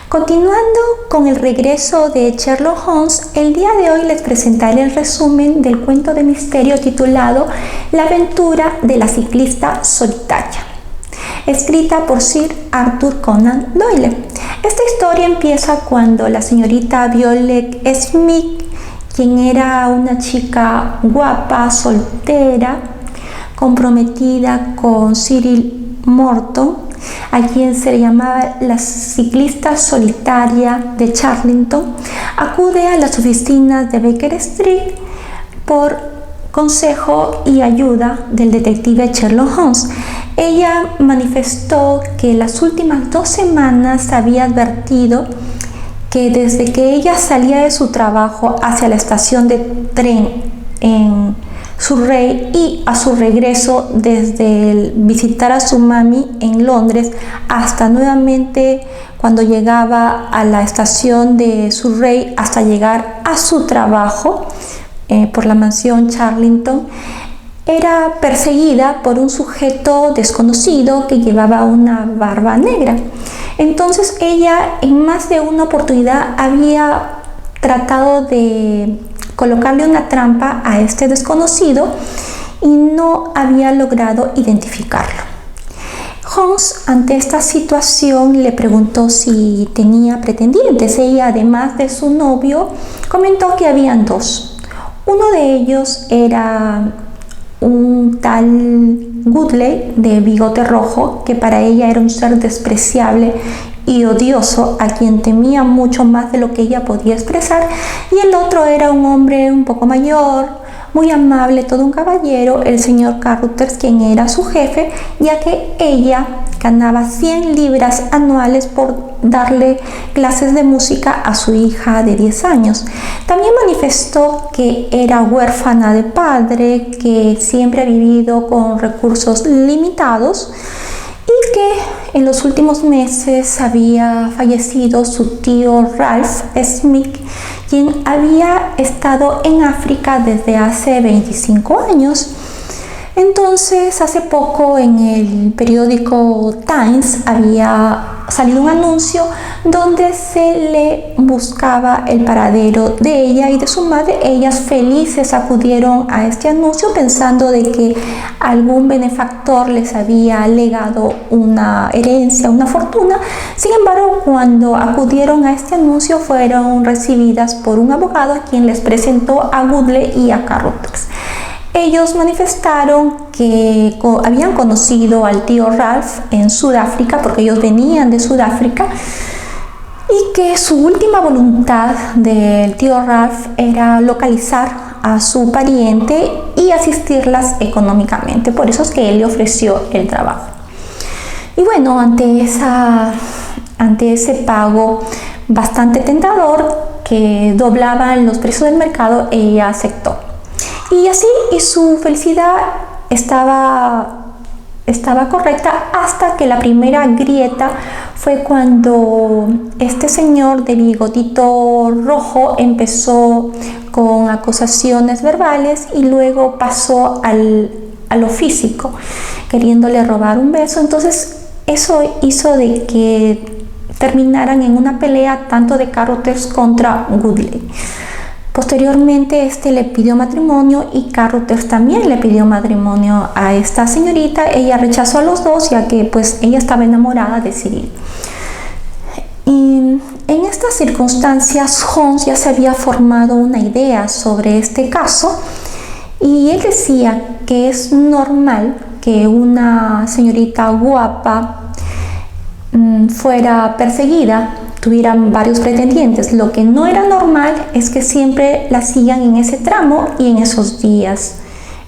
Continuando con el regreso de Sherlock Holmes, el día de hoy les presentaré el resumen del cuento de misterio titulado La aventura de la ciclista solitaria, escrita por Sir Arthur Conan Doyle. Esta historia empieza cuando la señorita Violet Smith, quien era una chica guapa, soltera, comprometida con Cyril Morton, a quien se le llamaba la ciclista solitaria de Charlington, acude a las oficinas de Baker Street por consejo y ayuda del detective Sherlock Holmes. Ella manifestó que las últimas 2 semanas había advertido que desde que ella salía de su trabajo hacia la estación de tren en Surrey y a su regreso desde el visitar a su mami en Londres hasta nuevamente cuando llegaba a la estación de Surrey hasta llegar a su trabajo por la mansión Charlington, era perseguida por un sujeto desconocido que llevaba una barba negra. Entonces ella en más de una oportunidad había tratado de colocarle una trampa a este desconocido y no había logrado identificarlo. Holmes, ante esta situación, le preguntó si tenía pretendientes. Ella, además de su novio, comentó que habían 2. Uno de ellos era un tal Woodley de bigote rojo, que para ella era un ser despreciable y odioso, a quien temía mucho más de lo que ella podía expresar, y el otro era un hombre un poco mayor, muy amable, todo un caballero, el señor Carruthers, quien era su jefe, ya que ella ganaba 100 libras anuales por darle clases de música a su hija de 10 años. También manifestó que era huérfana de padre, que siempre ha vivido con recursos limitados y que en los últimos meses había fallecido su tío Ralph Smith, quien había estado en África desde hace 25 años. Entonces, hace poco en el periódico Times había salido un anuncio donde se le buscaba el paradero de ella y de su madre. Ellas felices acudieron a este anuncio pensando de que algún benefactor les había legado una herencia, una fortuna. Sin embargo, cuando acudieron a este anuncio fueron recibidas por un abogado a quien les presentó a Woodley y a Carruthers. Ellos manifestaron que habían conocido al tío Ralph en Sudáfrica, porque ellos venían de Sudáfrica, y que su última voluntad del tío Ralph era localizar a su pariente y asistirlas económicamente. Por eso es que él le ofreció el trabajo. Y bueno, ante ese pago bastante tentador que doblaba los precios del mercado, ella aceptó. Y así, y su felicidad estaba correcta hasta que la primera grieta fue cuando este señor de bigotito rojo empezó con acusaciones verbales y luego pasó a lo físico, queriéndole robar un beso. Entonces eso hizo de que terminaran en una pelea tanto de Carruthers contra Woodley. Posteriormente este le pidió matrimonio y Carruthers también le pidió matrimonio a esta señorita. Ella rechazó a los dos, ya que pues ella estaba enamorada de Cyril. Y en estas circunstancias Holmes ya se había formado una idea sobre este caso y él decía que es normal que una señorita guapa fuera perseguida, tuvieran varios pretendientes. Lo que no era normal es que siempre la sigan en ese tramo y en esos días,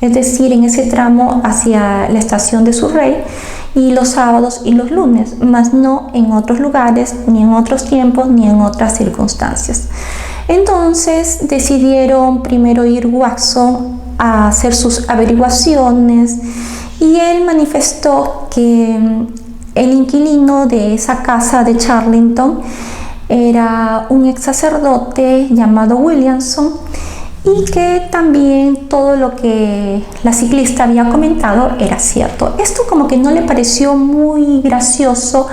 es decir, en ese tramo hacia la estación de Surrey y los sábados y los lunes, más no en otros lugares, ni en otros tiempos, ni en otras circunstancias. Entonces decidieron primero ir Watson a hacer sus averiguaciones y él manifestó que el inquilino de esa casa de Charlington era un ex sacerdote llamado Williamson y que también todo lo que la ciclista había comentado era cierto. Esto como que no le pareció muy gracioso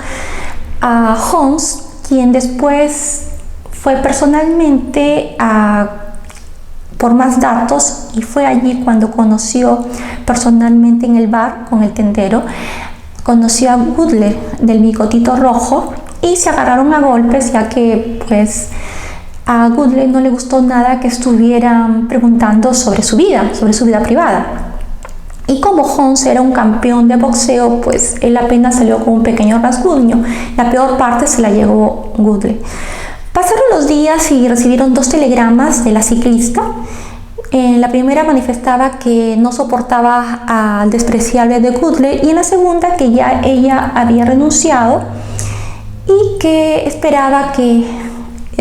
a Holmes, quien después fue personalmente por más datos, y fue allí cuando conoció personalmente en el bar con el tendero, conoció a Goodley del bigotito rojo y se agarraron a golpes, ya que pues a Goodley no le gustó nada que estuvieran preguntando sobre su vida privada. Y como Holmes era un campeón de boxeo, pues él apenas salió con un pequeño rasguño. La peor parte se la llevó Goodley. Pasaron los días y recibieron 2 telegramas de la ciclista. En la primera manifestaba que no soportaba al despreciable de Goodley, y en la segunda que ya ella había renunciado y que esperaba que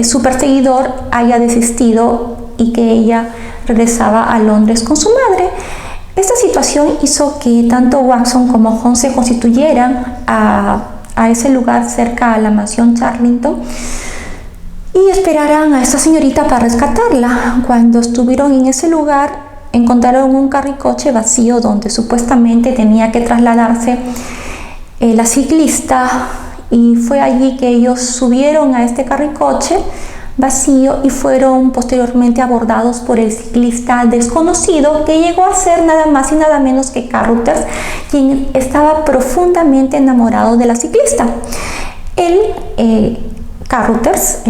su perseguidor haya desistido y que ella regresaba a Londres con su madre. Esta situación hizo que tanto Watson como Holmes se constituyeran a ese lugar cerca a la mansión Charlington y esperaran a esta señorita para rescatarla. Cuando estuvieron en ese lugar, encontraron un carricoche vacío donde supuestamente tenía que trasladarse la ciclista, y fue allí que ellos subieron a este carricoche vacío y fueron posteriormente abordados por el ciclista desconocido, que llegó a ser nada más y nada menos que Carruthers, quien estaba profundamente enamorado de la ciclista. El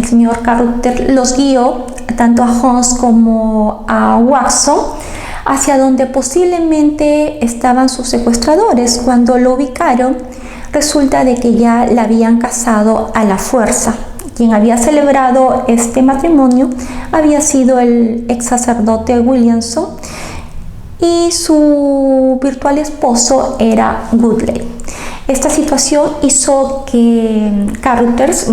señor Carruthers, los guió tanto a Holmes como a Watson hacia donde posiblemente estaban sus secuestradores. Cuando lo ubicaron, resulta de que ya la habían casado a la fuerza. Quien había celebrado este matrimonio había sido el ex sacerdote Williamson, y su virtual esposo era Goodley. Esta situación hizo que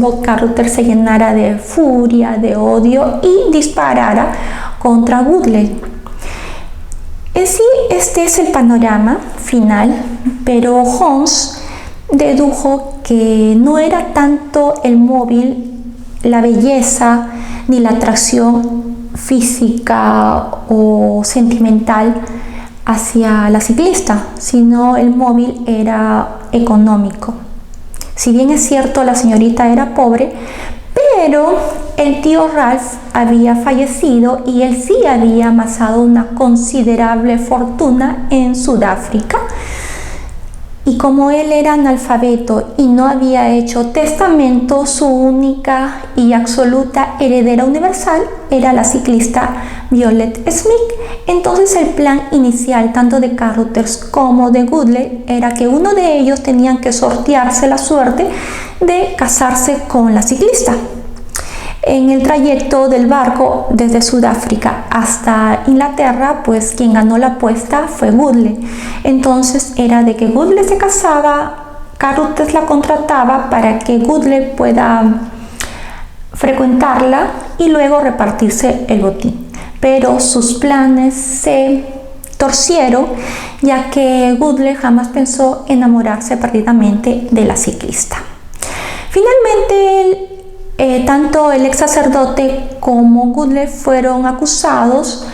Bob Carruthers se llenara de furia, de odio, y disparara contra Goodley. En sí, este es el panorama final, pero Holmes dedujo que no era tanto el móvil, la belleza ni la atracción física o sentimental hacia la ciclista, sino el móvil era económico. Si bien es cierto, la señorita era pobre, pero el tío Ralph había fallecido y él sí había amasado una considerable fortuna en Sudáfrica. Y como él era analfabeto y no había hecho testamento, su única y absoluta heredera universal era la ciclista Violet Smith. Entonces el plan inicial tanto de Carruthers como de Goodley era que uno de ellos tenían que sortearse la suerte de casarse con la ciclista. En el trayecto del barco desde Sudáfrica hasta Inglaterra, pues quien ganó la apuesta fue Goodley. Entonces era de que Goodley se casaba, Carruthers la contrataba para que Goodley pueda frecuentarla y luego repartirse el botín. Pero sus planes se torcieron, ya que Goodley jamás pensó enamorarse perdidamente de la ciclista. Finalmente, tanto el ex sacerdote como Goodley fueron acusados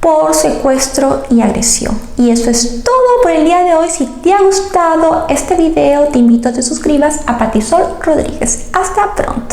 por secuestro y agresión. Y eso es todo por el día de hoy. Si te ha gustado este video, te invito a que te suscribas a Patisol Rodríguez. Hasta pronto.